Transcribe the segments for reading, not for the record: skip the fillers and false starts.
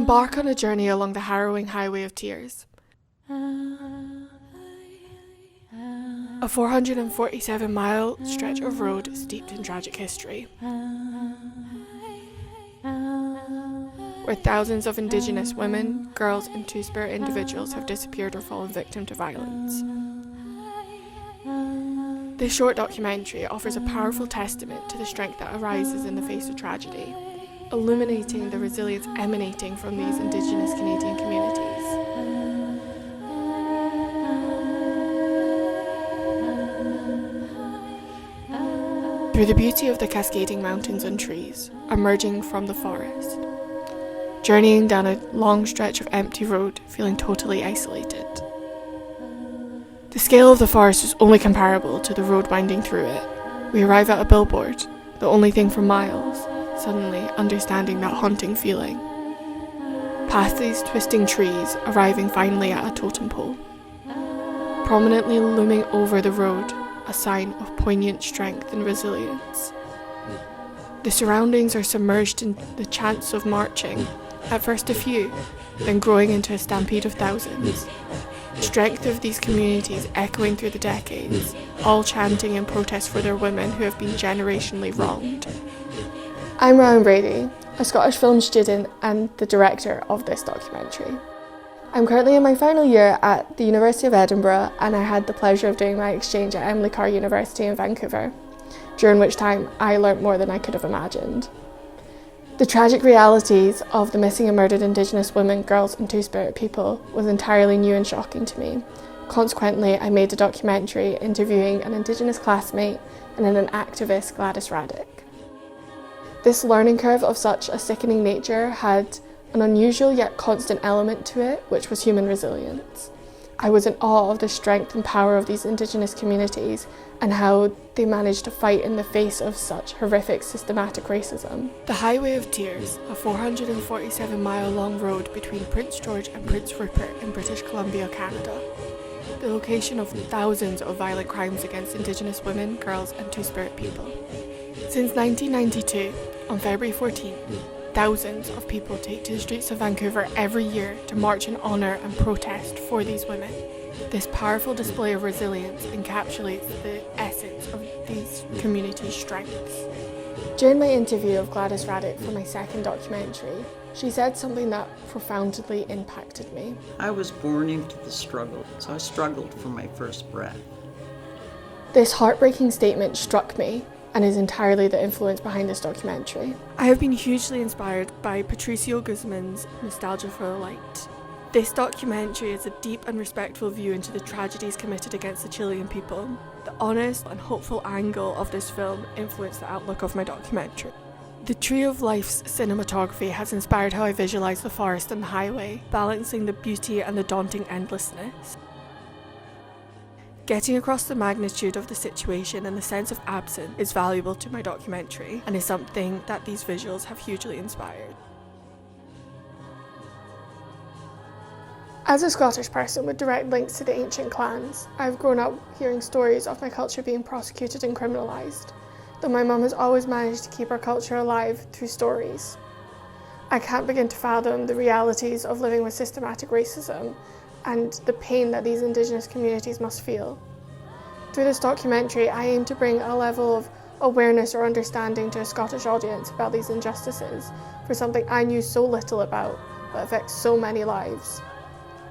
Embark on a journey along the harrowing highway of tears. A 447-mile stretch of road steeped in tragic history, where thousands of Indigenous women, girls and Two-Spirit individuals have disappeared or fallen victim to violence. This short documentary offers a powerful testament to the strength that arises in the face of tragedy, illuminating the resilience emanating from these Indigenous Canadian communities. Through the beauty of the cascading mountains and trees, emerging from the forest, journeying down a long stretch of empty road, feeling totally isolated. The scale of the forest is only comparable to the road winding through it. We arrive at a billboard, the only thing for miles, suddenly understanding that haunting feeling. Past these twisting trees, arriving finally at a totem pole. Prominently looming over the road, a sign of poignant strength and resilience. The surroundings are submerged in the chants of marching, at first a few, then growing into a stampede of thousands. The strength of these communities echoing through the decades, all chanting in protest for their women who have been generationally wronged. I'm Ryan Brady, a Scottish film student and the director of this documentary. I'm currently in my final year at the University of Edinburgh, and I had the pleasure of doing my exchange at Emily Carr University in Vancouver, during which time I learnt more than I could have imagined. The tragic realities of the missing and murdered Indigenous women, girls and Two-Spirit people was entirely new and shocking to me. Consequently, I made a documentary interviewing an Indigenous classmate and an activist, Gladys Raddick. This learning curve of such a sickening nature had an unusual yet constant element to it, which was human resilience. I was in awe of the strength and power of these Indigenous communities and how they managed to fight in the face of such horrific systematic racism. The Highway of Tears, a 447-mile long road between Prince George and Prince Rupert in British Columbia, Canada. The location of thousands of violent crimes against Indigenous women, girls and Two-Spirit people. Since 1992, on February 14th, thousands of people take to the streets of Vancouver every year to march in honour and protest for these women. This powerful display of resilience encapsulates the essence of these communities' strengths. During my interview of Gladys Raddick for my second documentary, she said something that profoundly impacted me. I was born into the struggle, so I struggled for my first breath. This heartbreaking statement struck me and is entirely the influence behind this documentary. I have been hugely inspired by Patricio Guzman's Nostalgia for the Light. This documentary is a deep and respectful view into the tragedies committed against the Chilean people. The honest and hopeful angle of this film influenced the outlook of my documentary. The Tree of Life's cinematography has inspired how I visualise the forest and the highway, balancing the beauty and the daunting endlessness. Getting across the magnitude of the situation and the sense of absence is valuable to my documentary and is something that these visuals have hugely inspired. As a Scottish person with direct links to the ancient clans, I've grown up hearing stories of my culture being prosecuted and criminalised, though my mum has always managed to keep our culture alive through stories. I can't begin to fathom the realities of living with systematic racism and the pain that these Indigenous communities must feel. Through this documentary, I aim to bring a level of awareness or understanding to a Scottish audience about these injustices for something I knew so little about, but affects so many lives.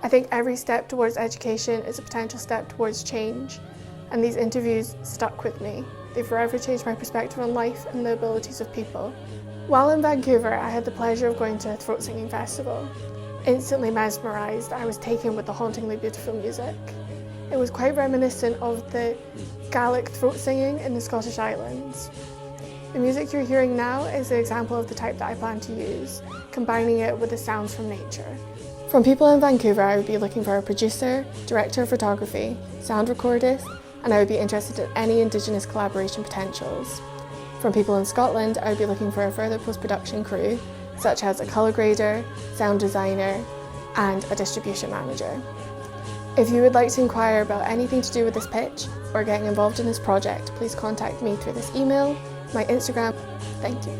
I think every step towards education is a potential step towards change, and these interviews stuck with me. They forever changed my perspective on life and the abilities of people. While in Vancouver, I had the pleasure of going to a throat singing festival. Instantly mesmerised, I was taken with the hauntingly beautiful music. It was quite reminiscent of the Gaelic throat singing in the Scottish Islands. The music you're hearing now is an example of the type that I plan to use, combining it with the sounds from nature. From people in Vancouver, I would be looking for a producer, director of photography, sound recordist, and I would be interested in any Indigenous collaboration potentials. From people in Scotland, I would be looking for a further post-production crew, such as a colour grader, sound designer, and a distribution manager. If you would like to inquire about anything to do with this pitch or getting involved in this project, please contact me through this email, my Instagram. Thank you.